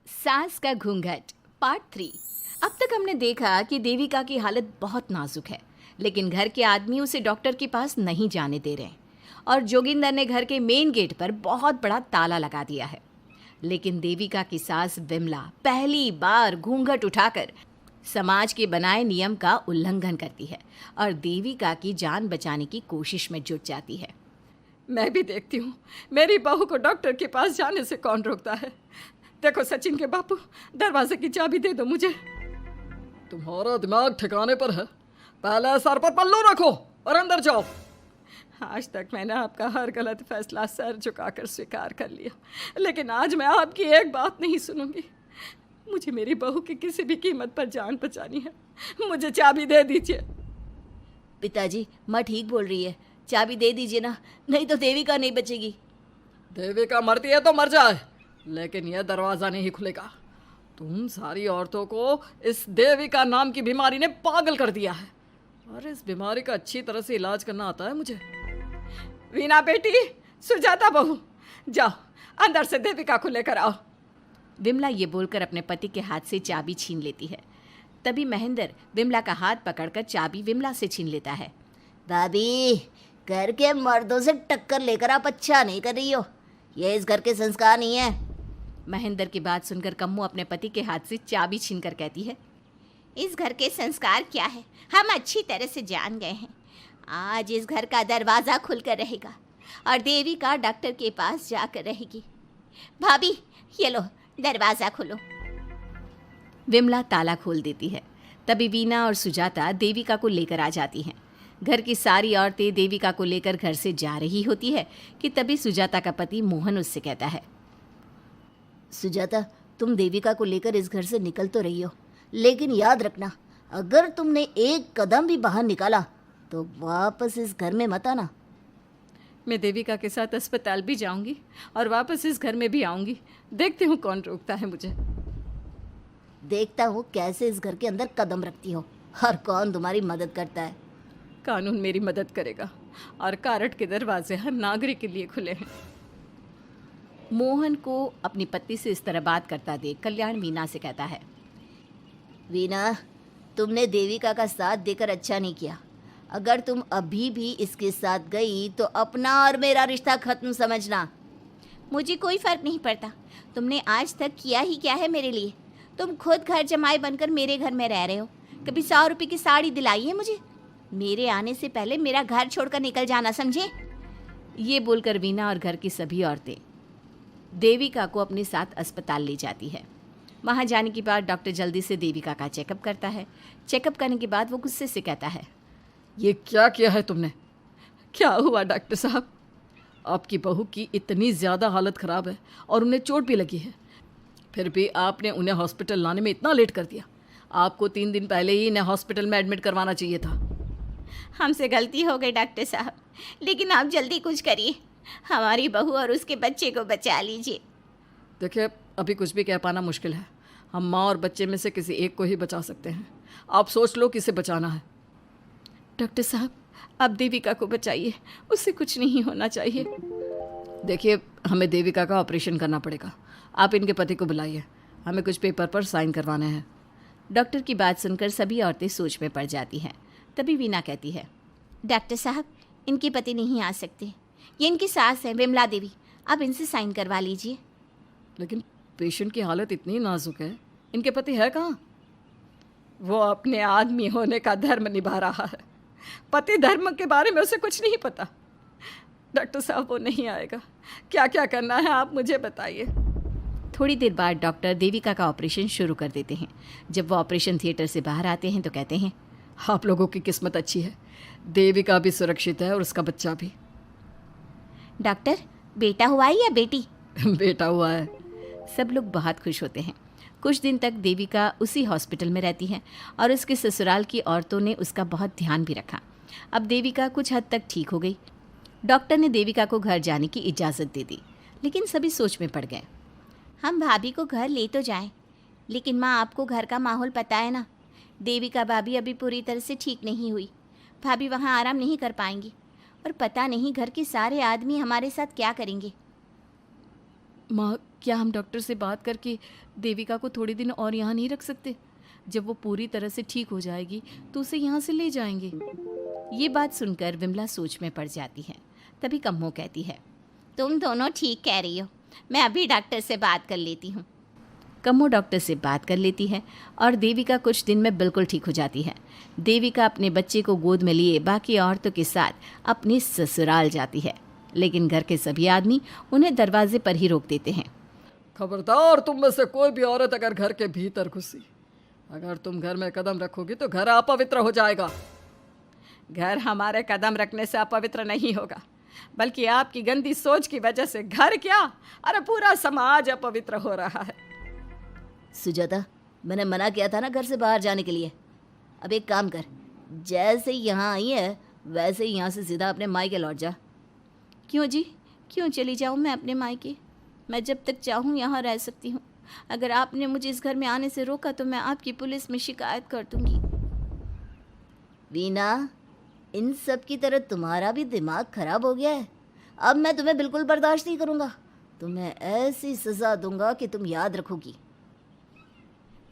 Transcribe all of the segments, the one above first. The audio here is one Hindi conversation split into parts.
सास का घूंघट पार्ट 3। अब तक हमने देखा कि देविका की हालत बहुत नाजुक है, लेकिन घर के आदमी उसे डॉक्टर के पास नहीं जाने दे रहे हैं और जोगिंदर ने घर के मेन गेट पर बहुत बड़ा ताला लगा दिया है। लेकिन देविका की सास विमला पहली बार घूंघट उठाकर समाज के बनाए नियम का उल्लंघन करती है और देविका की जान बचाने की कोशिश में जुट जाती है। मैं भी देखती हूँ मेरी बहू को डॉक्टर के पास जाने से कौन रोकता है। देखो सचिन के बापू, दरवाजे की चाबी दे दो मुझे। तुम्हारा दिमाग ठिकाने पर है। पहले सर पर पल्लू रखो और अंदर जाओ। आज तक मैंने आपका हर गलत फैसला सर झुकाकर स्वीकार कर लिया, लेकिन आज मैं आपकी एक बात नहीं सुनूंगी। मुझे मेरी बहू की किसी भी कीमत पर जान बचानी है। मुझे चाबी दे दीजिए। पिताजी, माँ ठीक बोल रही है, चाबी दे दीजिए ना, नहीं तो देविका नहीं बचेगी। देविका मरती है तो मर जाए, लेकिन यह दरवाज़ा नहीं खुलेगा। तुम सारी औरतों को इस देविका नाम की बीमारी ने पागल कर दिया है और इस बीमारी का अच्छी तरह से इलाज करना आता है मुझे। वीना बेटी, सुजाता बहू, जाओ अंदर से देविका को लेकर आओ। विमला ये बोलकर अपने पति के हाथ से चाबी छीन लेती है। तभी महेंद्र विमला का हाथ पकड़कर चाबी विमला से छीन लेता है। भाभी, घर के मर्दों से टक्कर लेकर आप अच्छा नहीं कर रही हो। ये इस घर के संस्कार नहीं है। महेंद्र की बात सुनकर कम्मू अपने पति के हाथ से चाबी छीनकर कहती है, इस घर के संस्कार क्या है हम अच्छी तरह से जान गए हैं। आज इस घर का दरवाज़ा खुलकर रहेगा और देविका डॉक्टर के पास जाकर रहेगी। भाभी, ये लो दरवाज़ा खोलो। विमला ताला खोल देती है। तभी वीना और सुजाता देविका को लेकर आ जाती हैं। घर की सारी औरतें देविका को लेकर घर से जा रही होती है कि तभी सुजाता का पति मोहन उससे कहता है, सुजाता, तुम देविका को लेकर इस घर से निकल तो रही हो, लेकिन याद रखना, अगर तुमने एक कदम भी बाहर निकाला तो वापस इस घर में मत आना। मैं देविका के साथ अस्पताल भी जाऊंगी और वापस इस घर में भी आऊंगी। देखती हूँ कौन रोकता है मुझे। देखता हूँ कैसे इस घर के अंदर कदम रखती हो और कौन तुम्हारी मदद करता है। कानून मेरी मदद करेगा और कारट के दरवाजे हर नागरिक के लिए खुले हैं। मोहन को अपनी पत्नी से इस तरह बात करता देख कल्याण वीना से कहता है, वीना, तुमने देविका का साथ देकर अच्छा नहीं किया। अगर तुम अभी भी इसके साथ गई तो अपना और मेरा रिश्ता खत्म समझना। मुझे कोई फ़र्क नहीं पड़ता। तुमने आज तक किया ही क्या है मेरे लिए। तुम खुद घर जमाई बनकर मेरे घर में रह रहे हो। कभी 100 रुपये की साड़ी दिलाई है मुझे। मेरे आने से पहले मेरा घर छोड़कर निकल जाना, समझे। ये बोलकर वीना और घर की सभी औरतें देविका को अपने साथ अस्पताल ले जाती है। वहाँ जाने के बाद डॉक्टर जल्दी से देविका का चेकअप करता है। चेकअप करने के बाद वो गुस्से से कहता है, ये क्या किया है तुमने? क्या हुआ डॉक्टर साहब? आपकी बहू की इतनी ज़्यादा हालत ख़राब है और उन्हें चोट भी लगी है, फिर भी आपने उन्हें हॉस्पिटल लाने में इतना लेट कर दिया। आपको 3 दिन पहले ही इन्हें हॉस्पिटल में एडमिट करवाना चाहिए था। हमसे गलती हो गई डॉक्टर साहब, लेकिन आप जल्दी कुछ करिए। हमारी बहू और उसके बच्चे को बचा लीजिए। देखिए, अभी कुछ भी कह पाना मुश्किल है। हम माँ और बच्चे में से किसी एक को ही बचा सकते हैं। आप सोच लो किसे बचाना है। डॉक्टर साहब, आप देविका को बचाइए, उससे कुछ नहीं होना चाहिए। देखिए, हमें देविका का ऑपरेशन करना पड़ेगा। आप इनके पति को बुलाइए, हमें कुछ पेपर पर साइन करवाने हैं। डॉक्टर की बात सुनकर सभी औरतें सोच में पड़ जाती हैं। तभी वीना कहती है, डॉक्टर साहब, इनके पति नहीं आ सकते। ये इनकी सास है विमला देवी, आप इनसे साइन करवा लीजिए। लेकिन पेशेंट की हालत इतनी नाजुक है, इनके पति है कहाँ? वो अपने आदमी होने का धर्म निभा रहा है। पति धर्म के बारे में उसे कुछ नहीं पता। डॉक्टर साहब, वो नहीं आएगा। क्या क्या करना है आप मुझे बताइए। थोड़ी देर बाद डॉक्टर देविका का ऑपरेशन शुरू कर देते हैं। जब वो ऑपरेशन थिएटर से बाहर आते हैं तो कहते हैं, आप लोगों की किस्मत अच्छी है। देविका भी सुरक्षित है और उसका बच्चा भी। डॉक्टर, बेटा हुआ है या बेटी? बेटा हुआ है। सब लोग बहुत खुश होते हैं। कुछ दिन तक देविका उसी हॉस्पिटल में रहती है और उसके ससुराल की औरतों ने उसका बहुत ध्यान भी रखा। अब देविका कुछ हद तक ठीक हो गई। डॉक्टर ने देविका को घर जाने की इजाज़त दे दी, लेकिन सभी सोच में पड़ गए। हम भाभी को घर ले तो जाएं, लेकिन माँ, आपको घर का माहौल पता है ना। देविका भाभी अभी पूरी तरह से ठीक नहीं हुई। भाभी वहाँ आराम नहीं कर पाएंगी और पता नहीं घर के सारे आदमी हमारे साथ क्या करेंगे। माँ, क्या हम डॉक्टर से बात करके देविका को थोड़े दिन और यहाँ नहीं रख सकते? जब वो पूरी तरह से ठीक हो जाएगी तो उसे यहाँ से ले जाएंगे। ये बात सुनकर विमला सोच में पड़ जाती है। तभी कम्मो कहती है, तुम दोनों ठीक कह रही हो, मैं अभी डॉक्टर से बात कर लेती हूँ। कम्मो डॉक्टर से बात कर लेती है और देविका कुछ दिन में बिल्कुल ठीक हो जाती है। देविका अपने बच्चे को गोद में लिए बाकी औरतों के साथ अपने ससुराल जाती है, लेकिन घर के सभी आदमी उन्हें दरवाजे पर ही रोक देते हैं। खबरदार, तुम में से कोई भी औरत अगर घर के भीतर घुसी, अगर तुम घर में कदम रखोगी तो घर अपवित्र हो जाएगा। घर हमारे कदम रखने से अपवित्र नहीं होगा, बल्कि आपकी गंदी सोच की वजह से घर क्या, अरे पूरा समाज अपवित्र हो रहा है। सुजाता, मैंने मना किया था ना घर से बाहर जाने के लिए। अब एक काम कर, जैसे यहाँ आई है वैसे ही यहाँ से सीधा अपने मायके लौट जा। क्यों जी, क्यों चली जाऊँ मैं अपने मायके? मैं जब तक चाहूँ यहाँ रह सकती हूँ। अगर आपने मुझे इस घर में आने से रोका तो मैं आपकी पुलिस में शिकायत कर दूँगी। वीना, इन सब की तरह तुम्हारा भी दिमाग खराब हो गया है। अब मैं तुम्हें बिल्कुल बर्दाश्त नहीं करूँगा। तुम्हें ऐसी सज़ा दूंगा कि तुम याद रखोगी।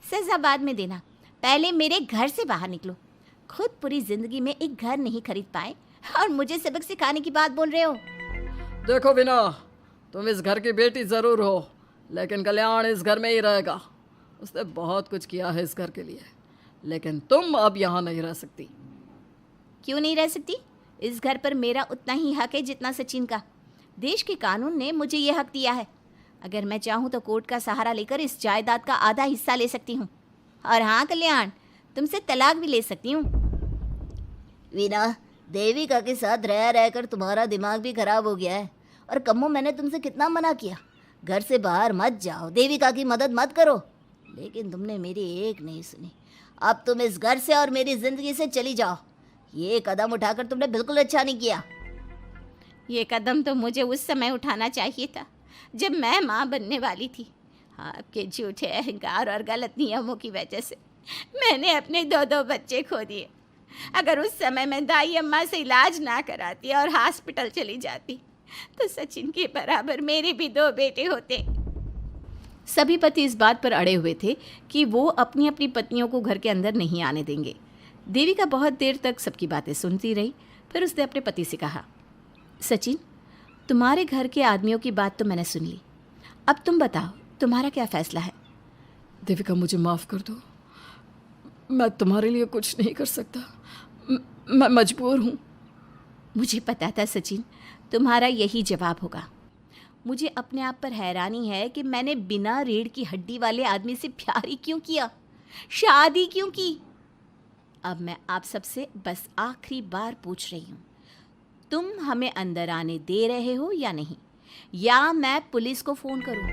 सज़ा बाद में देना, पहले मेरे घर से बाहर निकलो। खुद पूरी ज़िंदगी में एक घर नहीं खरीद पाए और मुझे सबक सिखाने की बात बोल रहे हो। देखो वीना, तुम इस घर की बेटी ज़रूर हो, लेकिन कल्याण इस घर में ही रहेगा। उसने बहुत कुछ किया है इस घर के लिए, लेकिन तुम अब यहाँ नहीं रह सकती। क्यों नहीं रह सकती? इस घर पर मेरा उतना ही हक है जितना सचिन का। देश के कानून ने मुझे ये हक दिया है। अगर मैं चाहूँ तो कोर्ट का सहारा लेकर इस जायदाद का आधा हिस्सा ले सकती हूँ। और हाँ कल्याण, तुमसे तलाक भी ले सकती हूँ। वीना, देविका के साथ रह रहकर तुम्हारा दिमाग भी खराब हो गया है। और कम्मो, मैंने तुमसे कितना मना किया, घर से बाहर मत जाओ, देविका की मदद मत करो, लेकिन तुमने मेरी एक नहीं सुनी। अब तुम इस घर से और मेरी ज़िंदगी से चली जाओ। ये कदम उठाकर तुमने बिल्कुल अच्छा नहीं किया। ये कदम तो मुझे उस समय उठाना चाहिए था जब मैं माँ बनने वाली थी। आपके झूठे अहंकार और गलत नियमों की वजह से मैंने अपने 2 बच्चे खो दिए। अगर उस समय मैं दाई अम्मा से इलाज ना कराती और हॉस्पिटल चली जाती तो सचिन के बराबर मेरे भी 2 बेटे होते। सभी पति इस बात पर अड़े हुए थे कि वो अपनी अपनी पत्नियों को घर के अंदर नहीं आने देंगे। देविका बहुत देर तक सबकी बातें सुनती रही। फिर उसने अपने पति से कहा, सचिन, तुम्हारे घर के आदमियों की बात तो मैंने सुन ली, अब तुम बताओ तुम्हारा क्या फैसला है? देविका, मुझे माफ़ कर दो, मैं तुम्हारे लिए कुछ नहीं कर सकता, मैं मजबूर हूँ। मुझे पता था सचिन, तुम्हारा यही जवाब होगा। मुझे अपने आप पर हैरानी है कि मैंने बिना रीढ़ की हड्डी वाले आदमी से प्यार ही क्यों किया, शादी क्यों की। अब मैं आप सबसे बस आखिरी बार पूछ रही हूँ, तुम हमें अंदर आने दे रहे हो या नहीं, या मैं पुलिस को फ़ोन करूँ?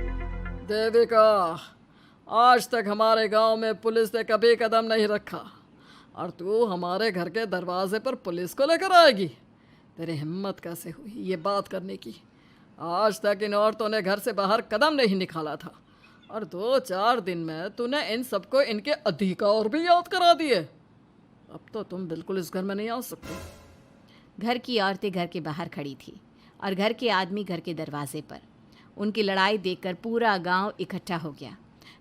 देविका, आज तक हमारे गांव में पुलिस ने कभी कदम नहीं रखा और तू हमारे घर के दरवाजे पर पुलिस को लेकर आएगी? तेरी हिम्मत कैसे हुई ये बात करने की? आज तक इन औरतों ने घर से बाहर कदम नहीं निकाला था और 2-4 दिन में तूने इन सबको इनके अधिकार भी याद करा दिए। अब तो तुम बिल्कुल इस घर में नहीं आ सकते। घर की औरतें घर के बाहर खड़ी थी और घर के आदमी घर के दरवाजे पर। उनकी लड़ाई देखकर पूरा गांव इकट्ठा हो गया।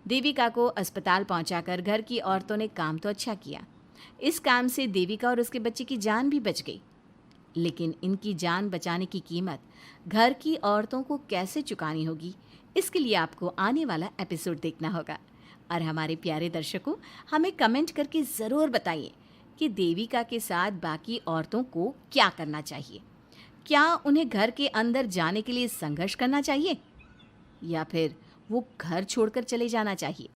देविका को अस्पताल पहुंचाकर घर की औरतों ने काम तो अच्छा किया। इस काम से देविका और उसके बच्चे की जान भी बच गई, लेकिन इनकी जान बचाने की कीमत घर की औरतों को कैसे चुकानी होगी, इसके लिए आपको आने वाला एपिसोड देखना होगा। और हमारे प्यारे दर्शकों, हमें कमेंट करके ज़रूर बताइए कि देविका के साथ बाकी औरतों को क्या करना चाहिए। क्या उन्हें घर के अंदर जाने के लिए संघर्ष करना चाहिए या फिर वो घर छोड़कर चले जाना चाहिए?